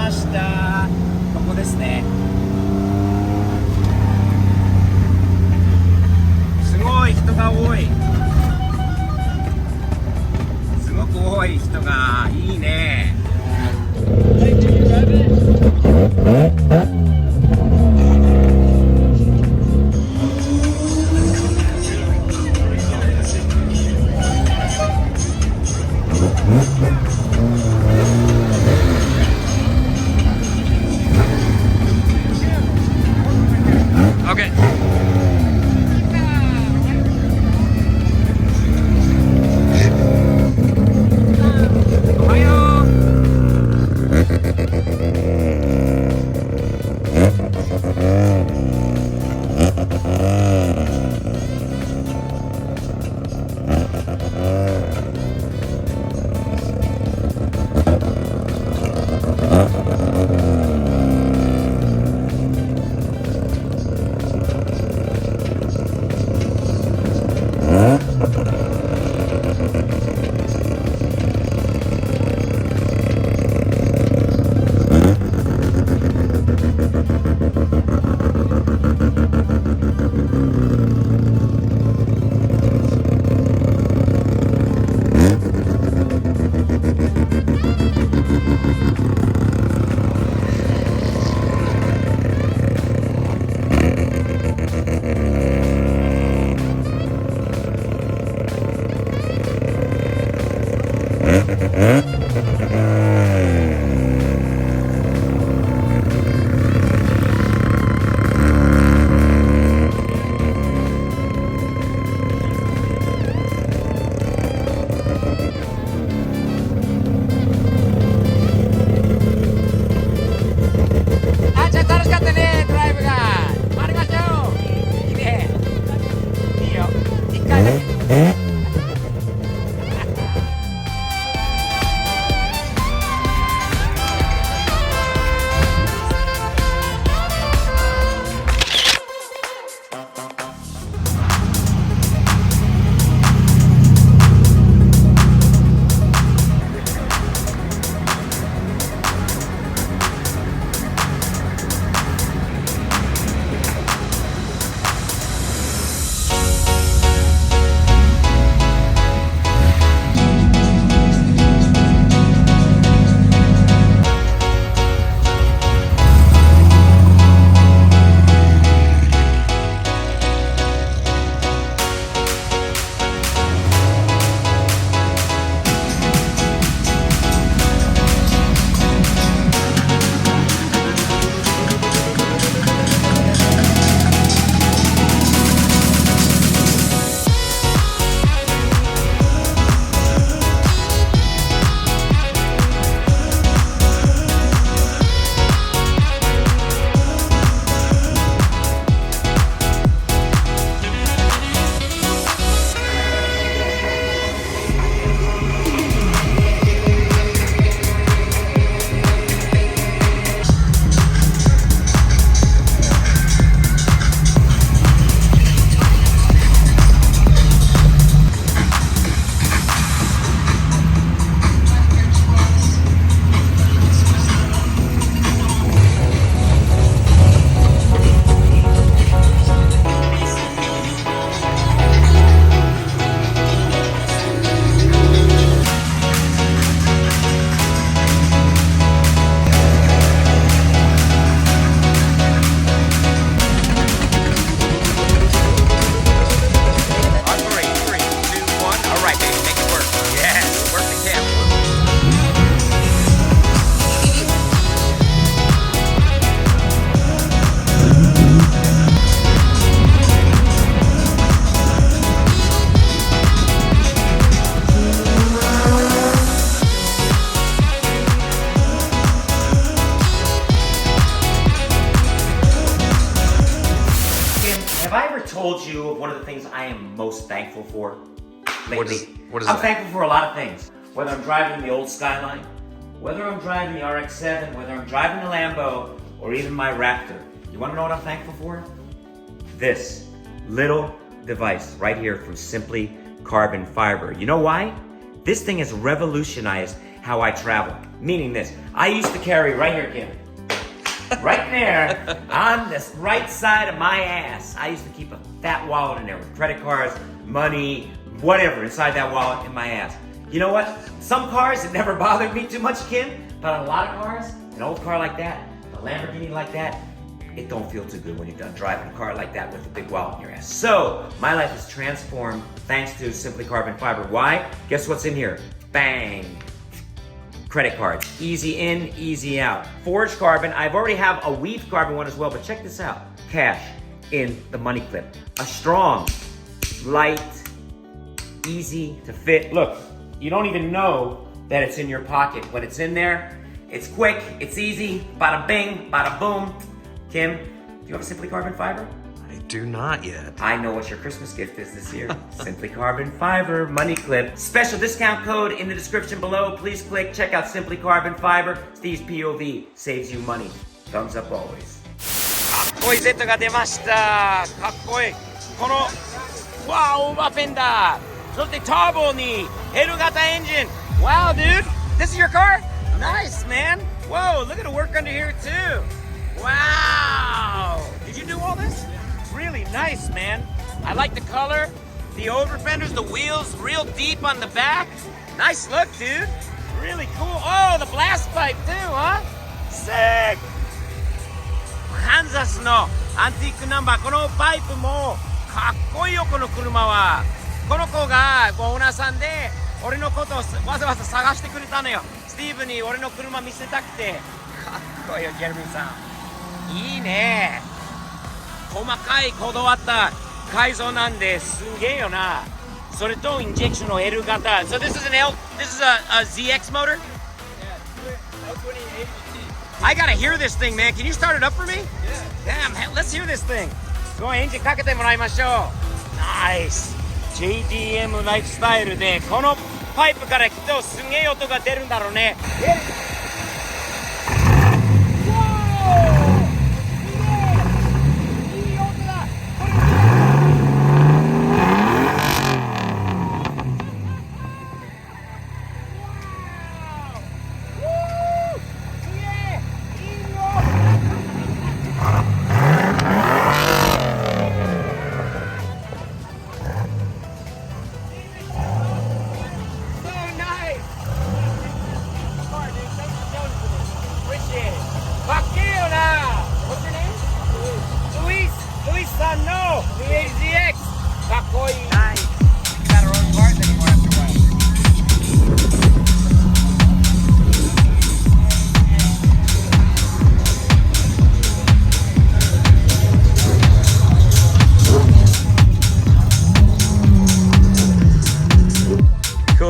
ました。ここですね。すごい人が多い。すごく多い人がいいね。Okay. おはよう。told you of one of the things I am most thankful for lately. What is I'm that? thankful for a lot of things. Whether I'm driving the old Skyline, whether I'm driving the RX-7, whether I'm driving the Lambo, or even my Raptor. You want to know what I'm thankful for? This little device right here from Simply Carbon Fiber. You know why? This thing has revolutionized how I travel. Meaning this, I used to carry right here, Kim. Right there, on this right side of my ass, I used to keep a fat wallet in there with credit cards, money, whatever inside that wallet in my ass. You know what? Some cars, it never bothered me too much, Kim, but a lot of cars, an old car like that, a Lamborghini like that, it don't feel too good when you're done driving a car like that with a big wallet in your ass. So, my life is transformed thanks to Simply Carbon Fiber. Why? Guess what's in here? Bang! Credit cards. Easy in, easy out. Forged carbon. I've already have a weave carbon one as well, but check this out. Cash in the money clip. A strong, light, easy to fit. Look, you don't even know that it's in your pocket. When it's in there, it's quick, it's easy, bada bing, bada boom. Kim, do you have a Simply Carbon Fiber? I do not yet. I know what your Christmas gift is this year. Simply Carbon Fiber Money Clip. Special discount code in the description below. Please click, check out Simply Carbon Fiber. Steve's POV saves you money. Thumbs up always. かっこいい Z が出ました。かっこいい。この、わー、オーバーフェンダー。そしてターボに L 型エンジン。Wow, dude. This is your car? Nice, man. Whoa, look at the work under here, too. Wow. Did you do all this? Really nice, man. I like the color, the over fenders, the wheels, real deep on the back. Nice look, dude. Really cool. Oh, the blast pipe too, huh? Sick. カンザスのアンティークナンバー。このパイプもかっこいいよ、この車は。この子がオーナーさんで俺のことをわざわざ探してくれたのよ。スティーブに俺の車見せたくて。かっこいいよ、ジェレミーさん。いいね。細かいこだわった改造なんですげえよな。それとインジェクションの L 型。So this is a ZX motor? I gotta hear this thing, man. Can you start it up for me? Damn, let's hear this thing. ごめん、エンジンかけてもらいましょう。Nice. JDM ライフスタイルでこのパイプからきっとすげえ音が出るんだろうね。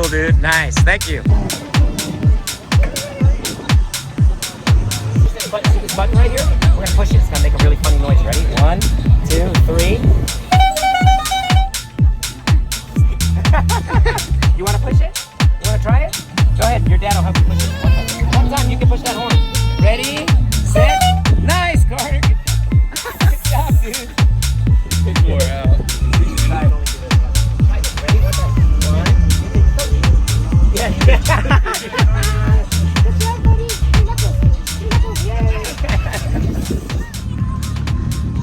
Dude, nice. Thank you. See this button right here? We're gonna push it. It's gonna make a really funny noise. Ready? 1, 2, 3. You wanna push it? You wanna try it? Go ahead. Your dad will help you push it. One time you can push that horn. Ready? Set. Nice, Carter. Good job, dude. Good job. Ready? What's that?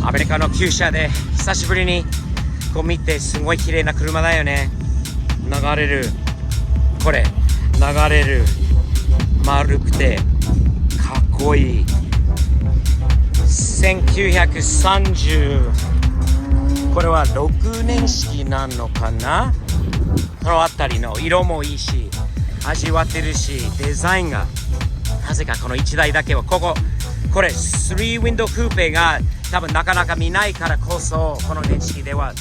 アメリカの旧車で久しぶりにこう見てすごい綺麗な車だよね。流れるこれ流れる丸くてかっこいい。1930これは6年式なのかな。この辺りの色もいいし味わってるしデザインがなぜかこの1台だけはこれ3ウィンドウクーペが多分なかなか見ないからこそこの年式では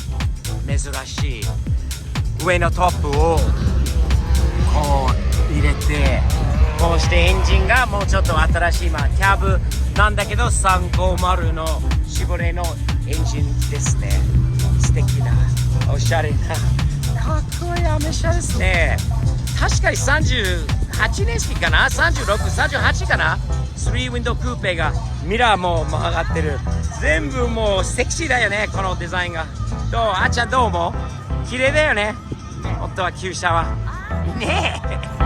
珍しい。上のトップをこう入れてこうしてエンジンがもうちょっと新しいキャブなんだけど350のシボレーのエンジンですね。素敵なおしゃれなかっこいいアメ車ですね。確かに38年式かな36、38かな。3ウィンドウクーペがミラーも曲がってる。全部もうセクシーだよねこのデザインが。どうあっちゃんどうも綺麗だよね。夫は旧車はねえ